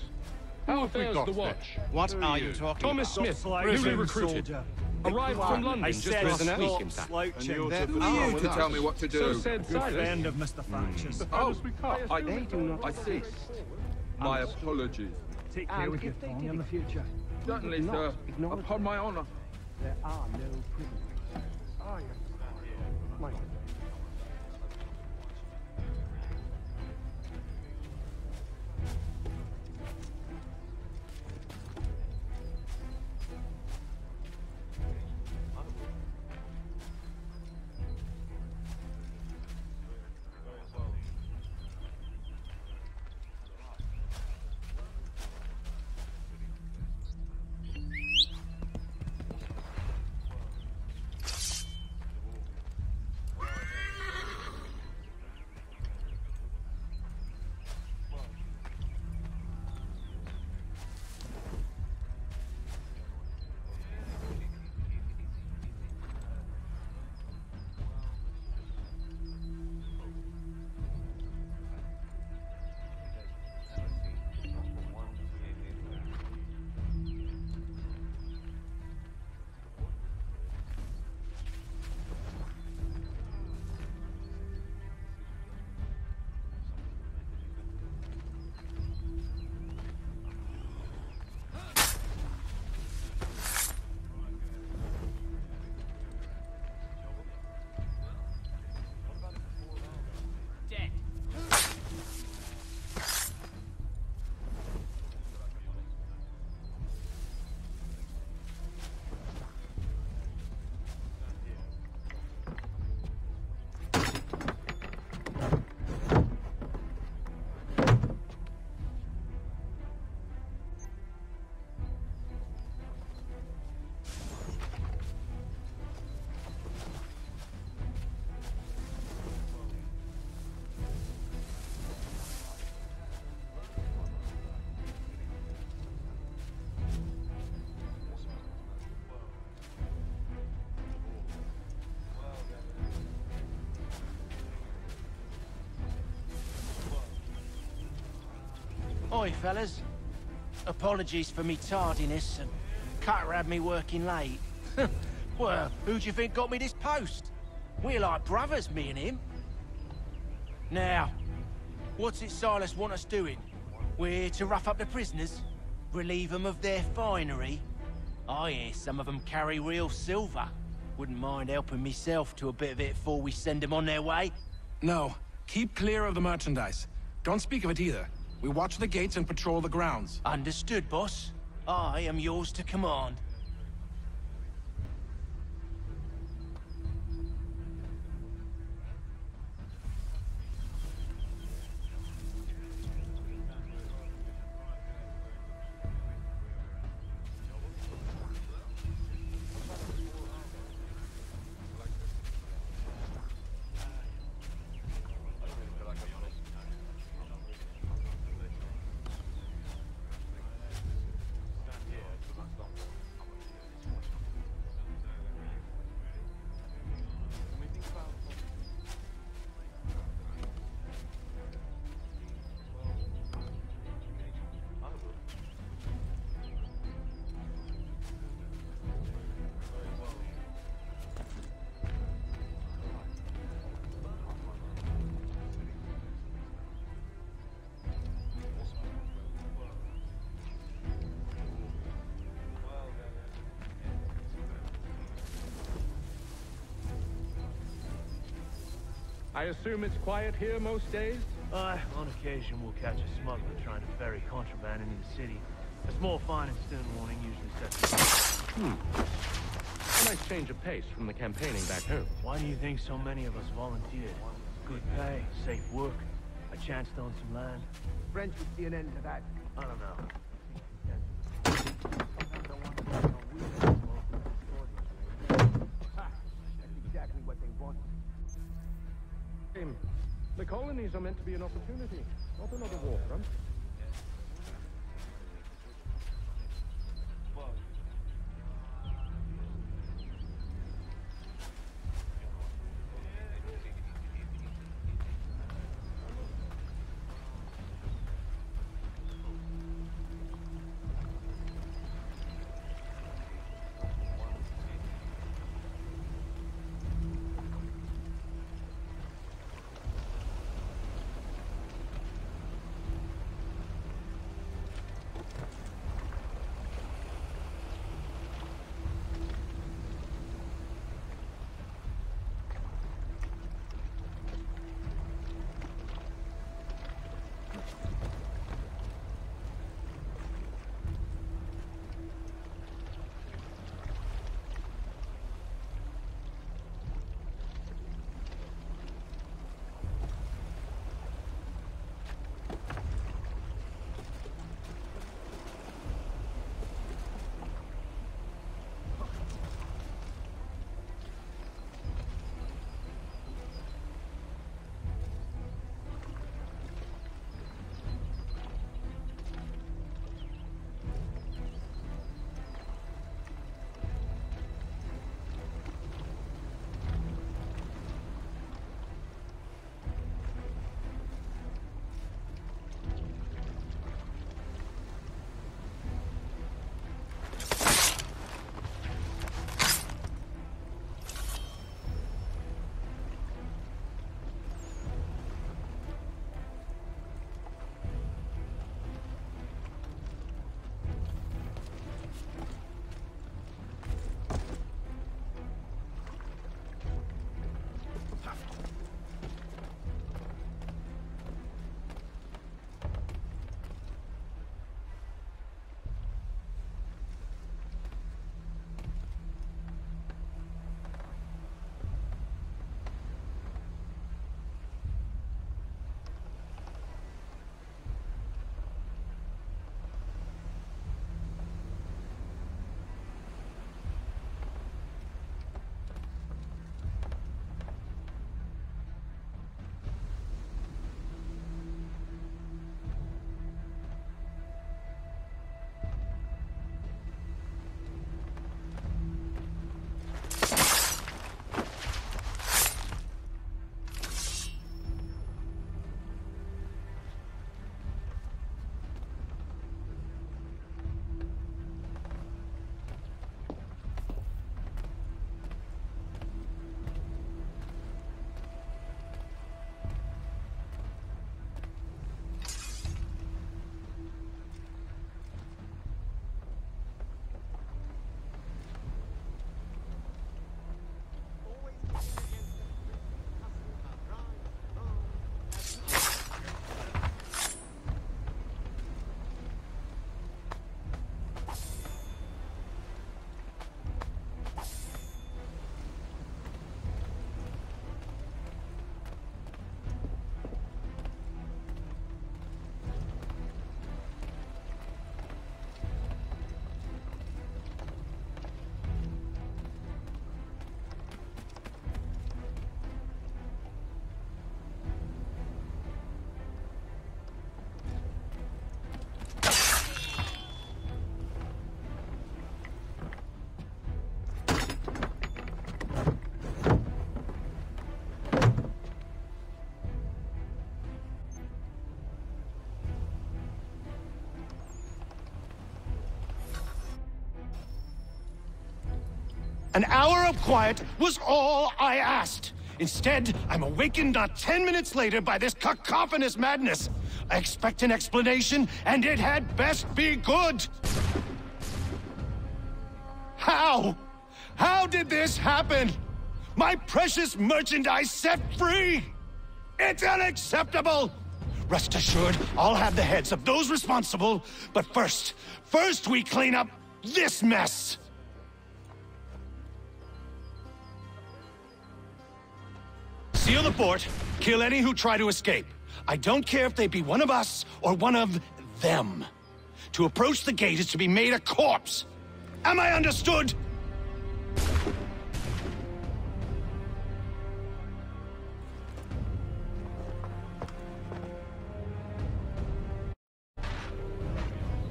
Speaker 1: How fares the watch?
Speaker 11: What are you talking
Speaker 1: Thomas
Speaker 11: about?
Speaker 1: Smith, newly recruited. Arrived from London just last week, in fact.
Speaker 3: Who are you to tell me what to do?
Speaker 1: So said
Speaker 17: Good
Speaker 1: Silas.
Speaker 17: friend of Mr. Thatcher's.
Speaker 3: Oh, I see. My apologies.
Speaker 17: Take care with your tongue in the future.
Speaker 3: Certainly, sir. Upon my honor.
Speaker 17: There are no prisoners. Are you? My
Speaker 10: Ahoy, fellas. Apologies for me tardiness, and Cutter had me working late. Well, who do you think got me this post? We're like brothers, me and him. Now, what's it Silas want us doing? We're here to rough up the prisoners? Relieve them of their finery? I hear some of them carry real silver. Wouldn't mind helping myself to a bit of it before we send them on their way.
Speaker 7: No. Keep clear of the merchandise. Don't speak of it either. We watch the gates and patrol the grounds.
Speaker 10: Understood, boss. I am yours to command.
Speaker 1: I assume it's quiet here most days?
Speaker 12: On occasion we'll catch a smuggler trying to ferry contraband into the city. A small fine and stern warning usually sets
Speaker 1: A nice change of pace from the campaigning back home.
Speaker 12: Why do you think so many of us volunteered? Good pay, safe work, a chance to own some land.
Speaker 15: French would see an end to that.
Speaker 12: I don't know.
Speaker 15: That's exactly what they want.
Speaker 1: The colonies are meant to be an opportunity, not another war front.
Speaker 11: An hour of quiet was all I asked. Instead, I'm awakened not 10 minutes later by this cacophonous madness. I expect an explanation, and it had best be good. How? How did this happen? My precious merchandise set free! It's unacceptable! Rest assured, I'll have the heads of those responsible, but first we clean up this mess! Seal the fort, kill any who try to escape. I don't care if they be one of us or one of them. To approach the gate is to be made a corpse. Am I understood?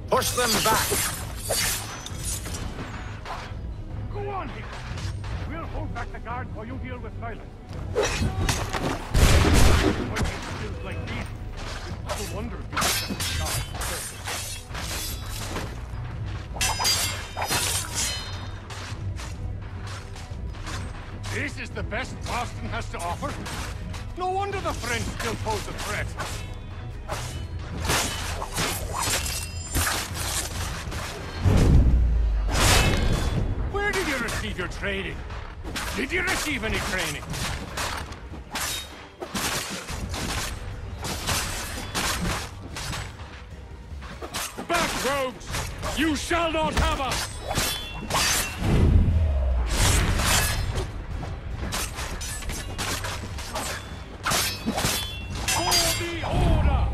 Speaker 2: Push them back!
Speaker 6: Go on, Hick. We'll hold back the guard while you deal with Silas. Skills like these, it's no wonder you get them guard.
Speaker 8: This is the best Boston has to offer? No wonder the French still pose a threat. Where did you receive your training? Did you receive any training?
Speaker 1: Back, rogues! You shall not have us! For the order!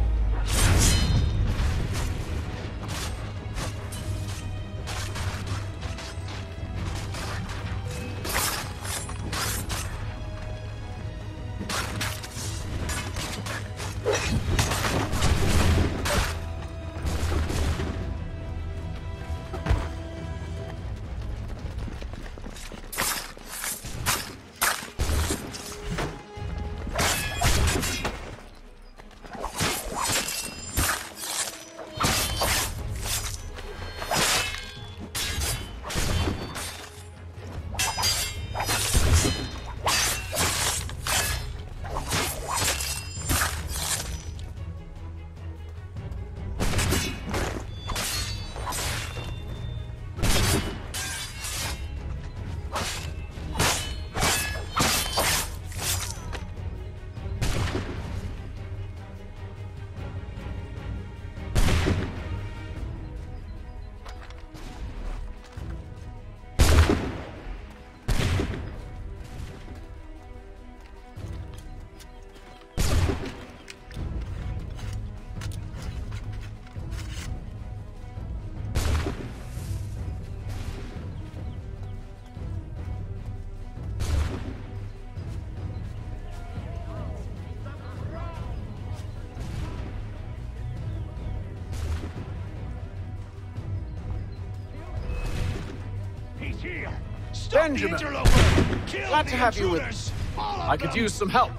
Speaker 2: Benjamin! Glad to have you with us. I could use some help.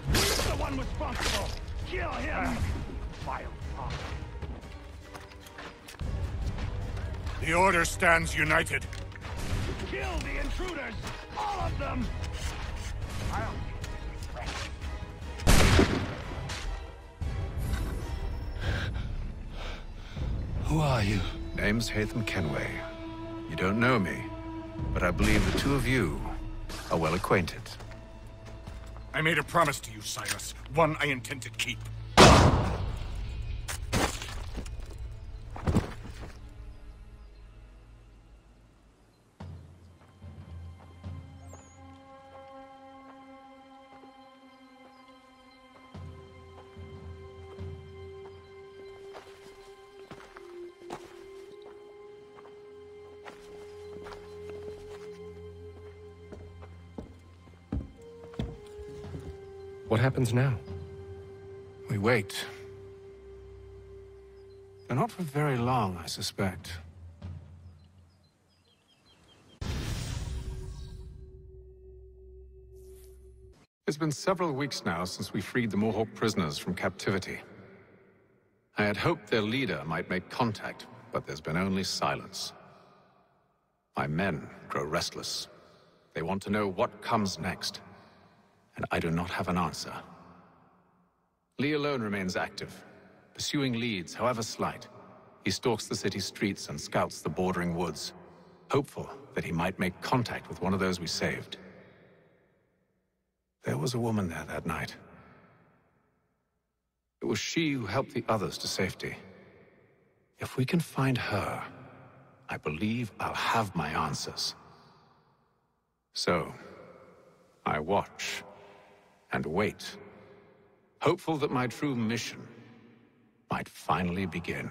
Speaker 6: Who's the one responsible? Kill him! Vile talk.
Speaker 8: The Order stands united.
Speaker 6: Kill the intruders! All of them! I'll
Speaker 2: Who are you? Name's Hatham Kenway. You don't know me, but I believe the two of you are well acquainted.
Speaker 8: I made a promise to you, Silas. One I intend to keep.
Speaker 23: What happens now?
Speaker 2: We wait. But not for very long, I suspect. It's been several weeks now since we freed the Mohawk prisoners from captivity. I had hoped their leader might make contact, but there's been only silence. My men grow restless. They want to know what comes next, and I do not have an answer. Lee alone remains active, pursuing leads, however slight. He stalks the city streets and scouts the bordering woods, hopeful that he might make contact with one of those we saved. There was a woman there that night. It was she who helped the others to safety. If we can find her, I believe I'll have my answers. So, I watch and wait, hopeful that my true mission might finally begin.